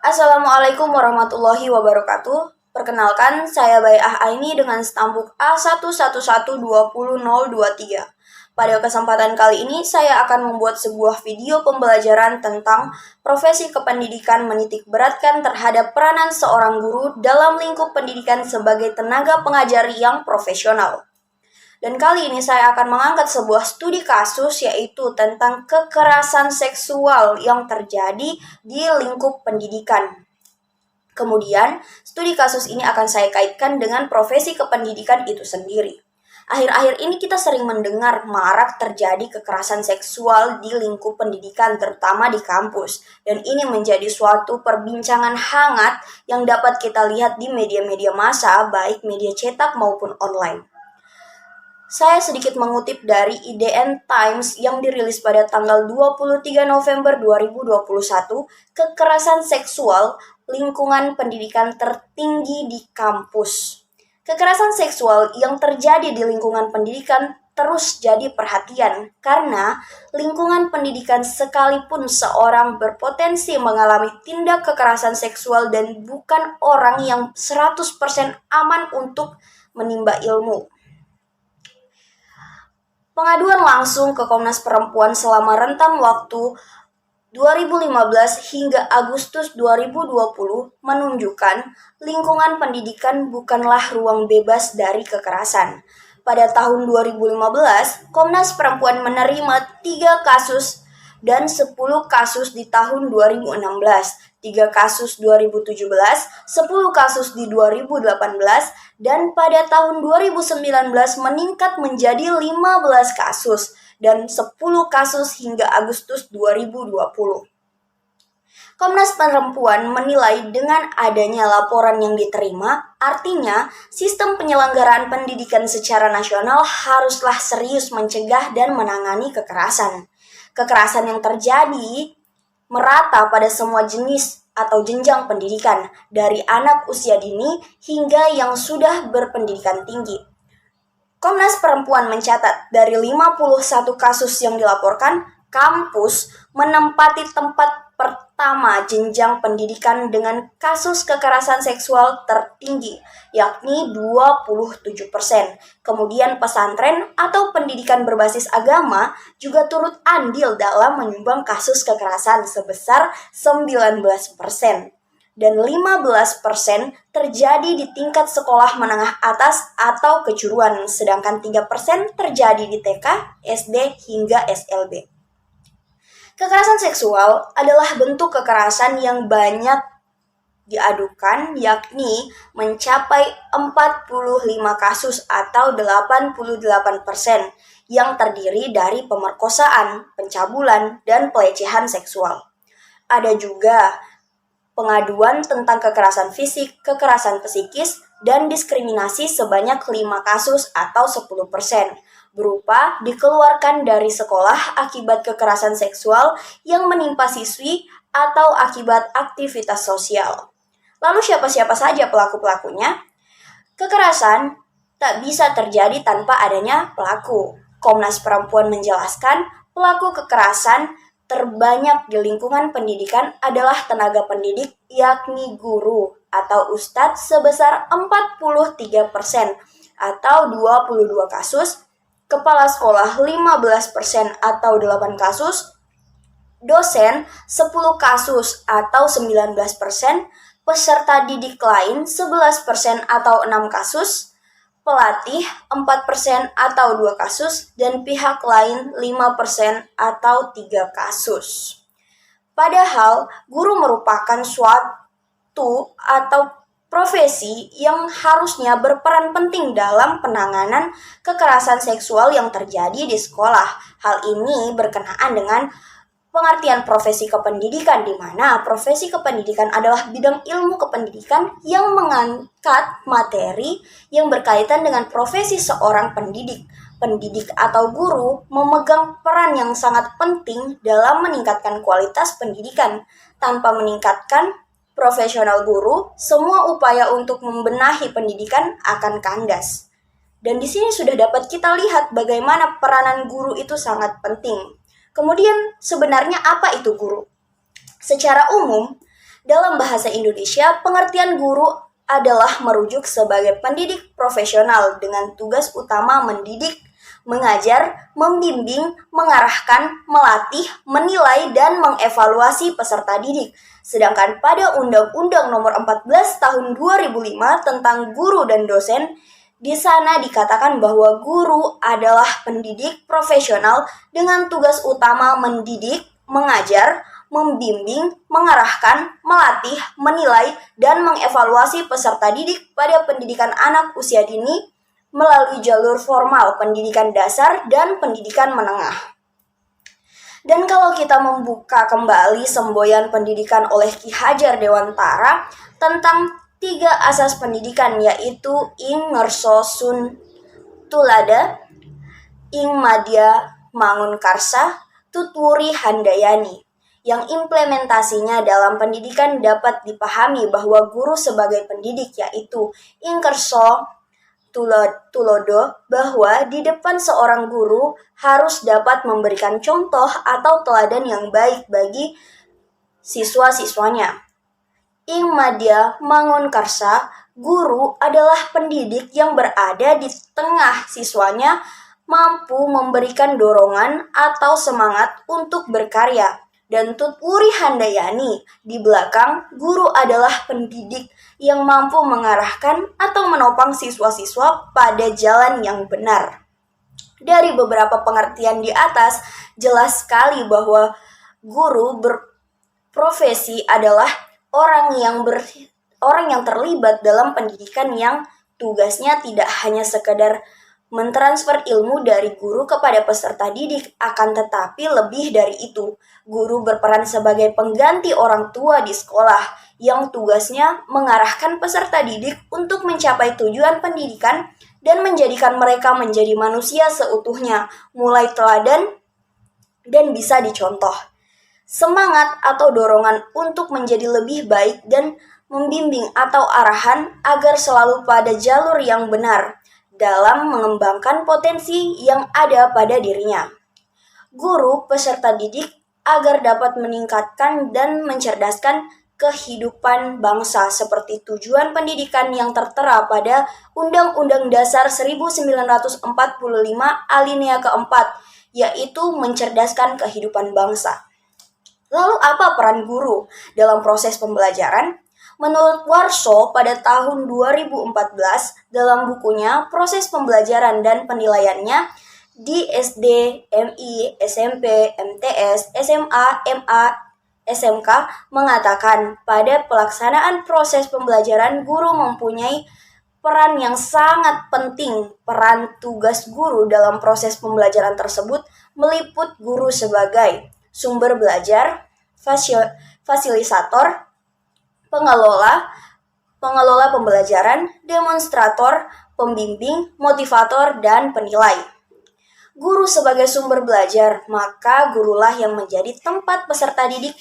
Assalamualaikum warahmatullahi wabarakatuh. Perkenalkan, saya Bai'ah Aini dengan stambuk A11120023. Pada kesempatan kali ini, saya akan membuat sebuah video pembelajaran tentang profesi kependidikan menitik beratkan terhadap peranan seorang guru dalam lingkup pendidikan sebagai tenaga pengajar yang profesional. Dan kali ini saya akan mengangkat sebuah studi kasus yaitu tentang kekerasan seksual yang terjadi di lingkup pendidikan. Kemudian, studi kasus ini akan saya kaitkan dengan profesi kependidikan itu sendiri. Akhir-akhir ini kita sering mendengar marak terjadi kekerasan seksual di lingkup pendidikan, terutama di kampus. Dan ini menjadi suatu perbincangan hangat yang dapat kita lihat di media-media massa, baik media cetak maupun online. Saya sedikit mengutip dari IDN Times yang dirilis pada tanggal 23 November 2021, kekerasan seksual lingkungan pendidikan tertinggi di kampus. Kekerasan seksual yang terjadi di lingkungan pendidikan terus jadi perhatian karena lingkungan pendidikan sekalipun seorang berpotensi mengalami tindak kekerasan seksual dan bukan orang yang 100% aman untuk menimba ilmu. Pengaduan langsung ke Komnas Perempuan selama rentan waktu 2015 hingga Agustus 2020 menunjukkan lingkungan pendidikan bukanlah ruang bebas dari kekerasan. Pada tahun 2015, Komnas Perempuan menerima 3 kasus dan 10 kasus di tahun 2016, 3 kasus 2017, 10 kasus di 2018, dan pada tahun 2019 meningkat menjadi 15 kasus dan 10 kasus hingga Agustus 2020. Komnas Perempuan menilai dengan adanya laporan yang diterima, artinya sistem penyelenggaraan pendidikan secara nasional haruslah serius mencegah dan menangani kekerasan. Kekerasan yang terjadi merata pada semua jenis atau jenjang pendidikan, dari anak usia dini hingga yang sudah berpendidikan tinggi. Komnas Perempuan mencatat dari 51 kasus yang dilaporkan, kampus menempati tempat pertama jenjang pendidikan dengan kasus kekerasan seksual tertinggi, yakni 27%. Kemudian pesantren atau pendidikan berbasis agama juga turut andil dalam menyumbang kasus kekerasan sebesar 19%. Dan 15% terjadi di tingkat sekolah menengah atas atau kejuruan, sedangkan 3% terjadi di TK, SD, hingga SLB. Kekerasan seksual adalah bentuk kekerasan yang banyak diadukan, yakni mencapai 45 kasus atau 88% yang terdiri dari pemerkosaan, pencabulan, dan pelecehan seksual. Ada juga pengaduan tentang kekerasan fisik, kekerasan psikis, dan diskriminasi sebanyak 5 kasus atau 10%, berupa dikeluarkan dari sekolah akibat kekerasan seksual yang menimpa siswi atau akibat aktivitas sosial. Lalu siapa-siapa saja pelaku-pelakunya? Kekerasan tak bisa terjadi tanpa adanya pelaku. Komnas Perempuan menjelaskan, pelaku kekerasan terbanyak di lingkungan pendidikan adalah tenaga pendidik, yakni guru atau ustadz sebesar 43% atau 22 kasus, kepala sekolah 15% atau 8 kasus, dosen 10 kasus atau 19%, peserta didik lain 11% atau 6 kasus, pelatih 4% atau 2 kasus, dan pihak lain 5% atau 3 kasus. Padahal, guru merupakan suatu atau profesi yang harusnya berperan penting dalam penanganan kekerasan seksual yang terjadi di sekolah. Hal ini berkenaan dengan pengertian profesi kependidikan, di mana profesi kependidikan adalah bidang ilmu kependidikan yang mengangkat materi yang berkaitan dengan profesi seorang pendidik. Pendidik atau guru memegang peran yang sangat penting dalam meningkatkan kualitas pendidikan. Tanpa meningkatkan profesional guru, semua upaya untuk membenahi pendidikan akan kandas. Dan di sini sudah dapat kita lihat bagaimana peranan guru itu sangat penting. Kemudian sebenarnya apa itu guru? Secara umum, Dalam bahasa Indonesia, pengertian guru adalah merujuk sebagai pendidik profesional dengan tugas utama mendidik, mengajar, membimbing, mengarahkan, melatih, menilai, dan mengevaluasi peserta didik. Sedangkan pada Undang-Undang Nomor 14 Tahun 2005 tentang guru dan dosen, di sana dikatakan bahwa guru adalah pendidik profesional dengan tugas utama mendidik, mengajar, membimbing, mengarahkan, melatih, menilai, dan mengevaluasi peserta didik pada pendidikan anak usia dini melalui jalur formal pendidikan dasar dan pendidikan menengah. Dan kalau kita membuka kembali semboyan pendidikan oleh Ki Hajar Dewantara tentang 3 asas pendidikan, yaitu ing ngerso sun tulada, ing madya mangun karsa, tutwuri handayani, yang implementasinya dalam pendidikan dapat dipahami bahwa guru sebagai pendidik yaitu ing kerso tulodo, bahwa di depan seorang guru harus dapat memberikan contoh atau teladan yang baik bagi siswa-siswanya. Ing madya mangun karsa, guru adalah pendidik yang berada di tengah siswanya, mampu memberikan dorongan atau semangat untuk berkarya. Dan tutwuri handayani, di belakang, guru adalah pendidik yang mampu mengarahkan atau menopang siswa-siswa pada jalan yang benar. Dari beberapa pengertian di atas, jelas sekali bahwa guru berprofesi adalah orang yang terlibat dalam pendidikan yang tugasnya tidak hanya sekedar mentransfer ilmu dari guru kepada peserta didik, akan tetapi lebih dari itu. Guru berperan sebagai pengganti orang tua di sekolah yang tugasnya mengarahkan peserta didik untuk mencapai tujuan pendidikan dan menjadikan mereka menjadi manusia seutuhnya, mulai teladan dan bisa dicontoh. Semangat atau dorongan untuk menjadi lebih baik dan membimbing atau arahan agar selalu pada jalur yang benar dalam mengembangkan potensi yang ada pada dirinya. Guru peserta didik agar dapat meningkatkan dan mencerdaskan kehidupan bangsa seperti tujuan pendidikan yang tertera pada Undang-Undang Dasar 1945 alinea keempat, yaitu mencerdaskan kehidupan bangsa. Lalu apa peran guru dalam proses pembelajaran? Menurut Warso pada tahun 2014 dalam bukunya Proses Pembelajaran dan Penilaiannya di SD, MI, SMP, MTS, SMA, MA, SMK mengatakan pada pelaksanaan proses pembelajaran guru mempunyai peran yang sangat penting. Peran tugas guru dalam proses pembelajaran tersebut meliput guru sebagai sumber belajar, fasilitator, pengelola pembelajaran, demonstrator, pembimbing, motivator, dan penilai. Guru sebagai sumber belajar, maka gurulah yang menjadi tempat peserta didik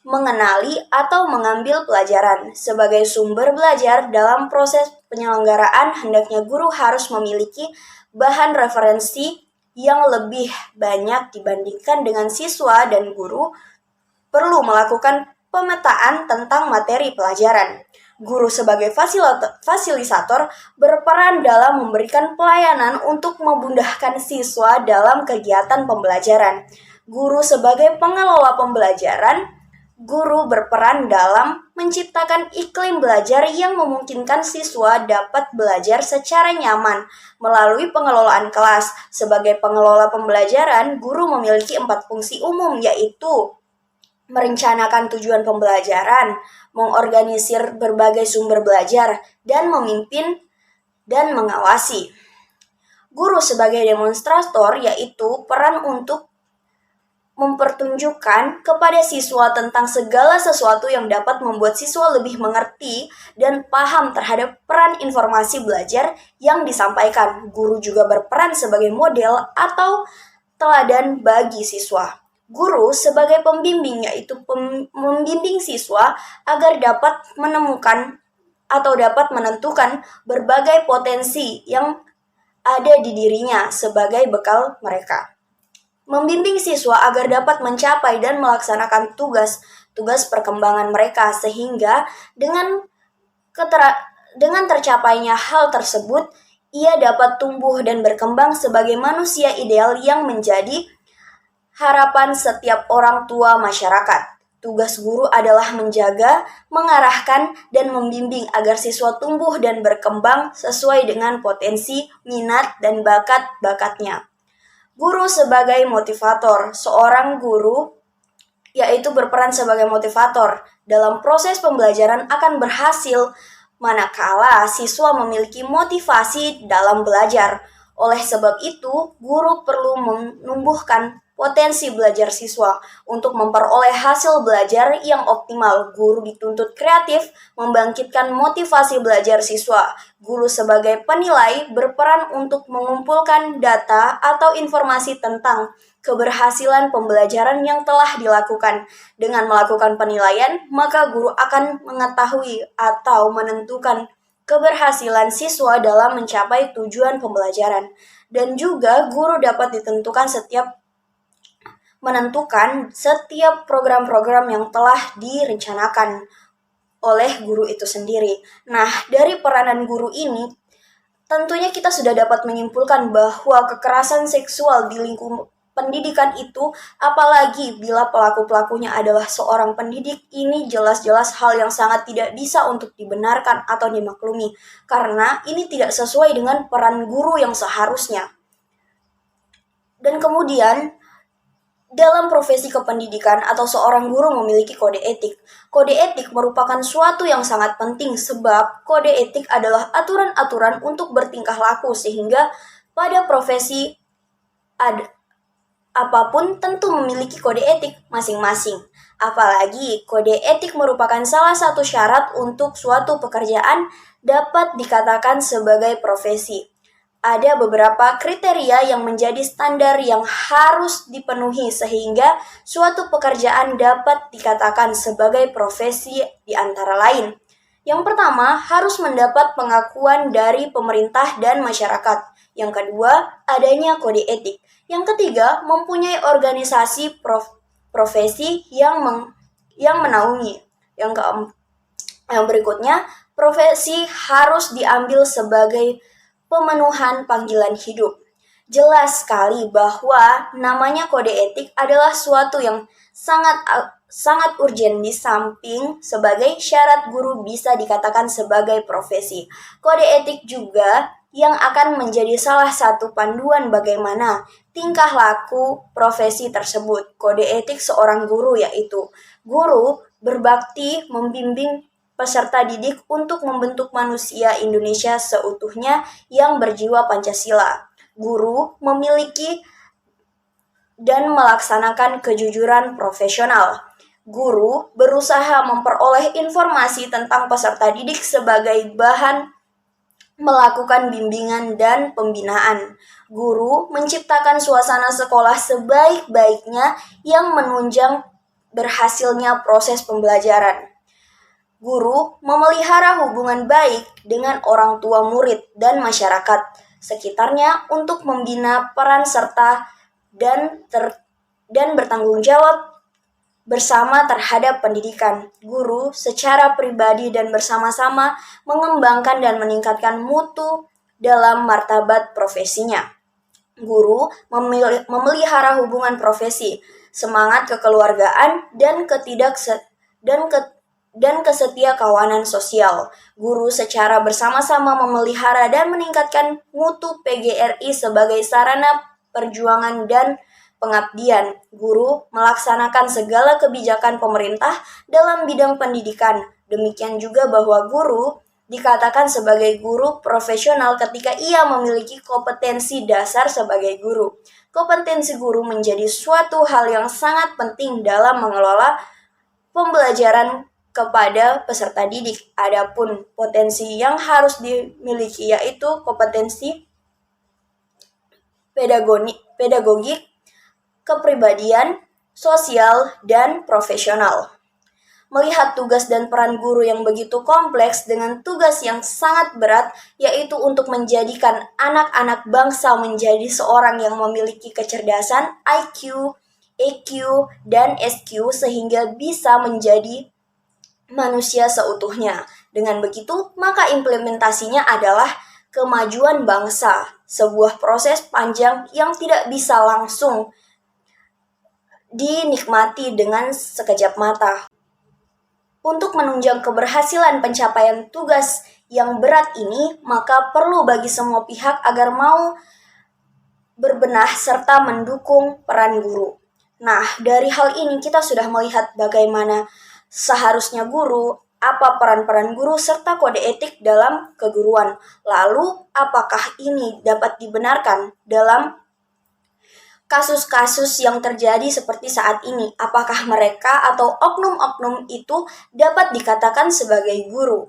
mengenali atau mengambil pelajaran. Sebagai sumber belajar dalam proses penyelenggaraan, hendaknya guru harus memiliki bahan referensi yang lebih banyak dibandingkan dengan siswa, dan guru perlu melakukan pemetaan tentang materi pelajaran. Guru sebagai fasilitator berperan dalam memberikan pelayanan untuk memudahkan siswa dalam kegiatan pembelajaran. Guru sebagai pengelola pembelajaran, guru berperan dalam menciptakan iklim belajar yang memungkinkan siswa dapat belajar secara nyaman melalui pengelolaan kelas. Sebagai pengelola pembelajaran, guru memiliki 4 fungsi umum, yaitu merencanakan tujuan pembelajaran, mengorganisir berbagai sumber belajar, dan memimpin dan mengawasi. Guru sebagai demonstrator yaitu peran untuk mempertunjukkan kepada siswa tentang segala sesuatu yang dapat membuat siswa lebih mengerti dan paham terhadap peran informasi belajar yang disampaikan. Guru juga berperan sebagai model atau teladan bagi siswa. Guru sebagai pembimbing yaitu membimbing siswa agar dapat menemukan atau dapat menentukan berbagai potensi yang ada di dirinya sebagai bekal mereka. Membimbing siswa agar dapat mencapai dan melaksanakan tugas perkembangan mereka, sehingga dengan tercapainya hal tersebut, ia dapat tumbuh dan berkembang sebagai manusia ideal yang menjadi harapan setiap orang tua masyarakat. Tugas guru adalah menjaga, mengarahkan, dan membimbing agar siswa tumbuh dan berkembang sesuai dengan potensi, minat, dan bakat-bakatnya. Guru sebagai motivator. Seorang guru yaitu berperan sebagai motivator dalam proses pembelajaran akan berhasil manakala siswa memiliki motivasi dalam belajar. Oleh sebab itu, guru perlu menumbuhkan potensi belajar siswa untuk memperoleh hasil belajar yang optimal. Guru dituntut kreatif, membangkitkan motivasi belajar siswa. Guru sebagai penilai berperan untuk mengumpulkan data atau informasi tentang keberhasilan pembelajaran yang telah dilakukan. Dengan melakukan penilaian, maka guru akan mengetahui atau menentukan keberhasilan siswa dalam mencapai tujuan pembelajaran. Dan juga guru dapat menentukan setiap program-program yang telah direncanakan oleh guru itu sendiri. Nah, dari peranan guru ini, tentunya kita sudah dapat menyimpulkan bahwa kekerasan seksual di lingkungan pendidikan itu, apalagi bila pelaku-pelakunya adalah seorang pendidik, ini jelas-jelas hal yang sangat tidak bisa untuk dibenarkan atau dimaklumi, karena ini tidak sesuai dengan peran guru yang seharusnya. Dan kemudian, dalam profesi kependidikan atau seorang guru memiliki kode etik. Kode etik merupakan suatu yang sangat penting sebab kode etik adalah aturan-aturan untuk bertingkah laku sehingga pada profesi apapun tentu memiliki kode etik masing-masing. Apalagi kode etik merupakan salah satu syarat untuk suatu pekerjaan dapat dikatakan sebagai profesi. Ada beberapa kriteria yang menjadi standar yang harus dipenuhi sehingga suatu pekerjaan dapat dikatakan sebagai profesi di antara lain. Yang pertama, harus mendapat pengakuan dari pemerintah dan masyarakat. Yang kedua, adanya kode etik. Yang ketiga, mempunyai organisasi profesi yang menaungi. Yang berikutnya, profesi harus diambil sebagai pemenuhan panggilan hidup. Jelas sekali bahwa namanya kode etik adalah suatu yang sangat urgen di samping sebagai syarat guru bisa dikatakan sebagai profesi. Kode etik juga yang akan menjadi salah satu panduan bagaimana tingkah laku profesi tersebut. Kode etik seorang guru yaitu guru berbakti membimbing peserta didik untuk membentuk manusia Indonesia seutuhnya yang berjiwa Pancasila. Guru memiliki dan melaksanakan kejujuran profesional. Guru berusaha memperoleh informasi tentang peserta didik sebagai bahan melakukan bimbingan dan pembinaan. Guru menciptakan suasana sekolah sebaik-baiknya yang menunjang berhasilnya proses pembelajaran. Guru memelihara hubungan baik dengan orang tua murid dan masyarakat sekitarnya untuk membina peran serta dan bertanggung jawab bersama terhadap pendidikan. Guru secara pribadi dan bersama-sama mengembangkan dan meningkatkan mutu dalam martabat profesinya. Guru memelihara hubungan profesi, semangat kekeluargaan dan kesetia kawanan sosial. Guru secara bersama-sama memelihara dan meningkatkan mutu PGRI sebagai sarana perjuangan dan pengabdian. Guru melaksanakan segala kebijakan pemerintah dalam bidang pendidikan. Demikian juga bahwa guru dikatakan sebagai guru profesional ketika ia memiliki kompetensi dasar sebagai guru. Kompetensi guru menjadi suatu hal yang sangat penting dalam mengelola pembelajaran kepada peserta didik. Adapun potensi yang harus dimiliki yaitu kompetensi pedagogik, kepribadian, sosial, dan profesional. Melihat tugas dan peran guru yang begitu kompleks dengan tugas yang sangat berat, yaitu untuk menjadikan anak-anak bangsa menjadi seorang yang memiliki kecerdasan, IQ, EQ, dan SQ sehingga bisa menjadi manusia seutuhnya. Dengan begitu, maka implementasinya adalah kemajuan bangsa, sebuah proses panjang yang tidak bisa langsung dinikmati dengan sekejap mata. Untuk menunjang keberhasilan pencapaian tugas yang berat ini, maka perlu bagi semua pihak agar mau berbenah serta mendukung peran guru. Nah, dari hal ini kita sudah melihat bagaimana seharusnya guru, apa peran-peran guru, serta kode etik dalam keguruan. Lalu, apakah ini dapat dibenarkan dalam kasus-kasus yang terjadi seperti saat ini? Apakah mereka atau oknum-oknum itu dapat dikatakan sebagai guru?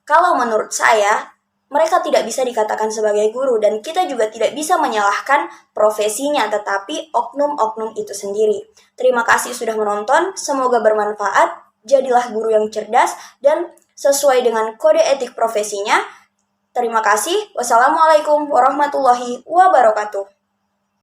Kalau menurut saya, mereka tidak bisa dikatakan sebagai guru dan kita juga tidak bisa menyalahkan profesinya, tetapi oknum-oknum itu sendiri. Terima kasih sudah menonton, semoga bermanfaat. Jadilah guru yang cerdas dan sesuai dengan kode etik profesinya. Terima kasih. Wassalamualaikum warahmatullahi wabarakatuh.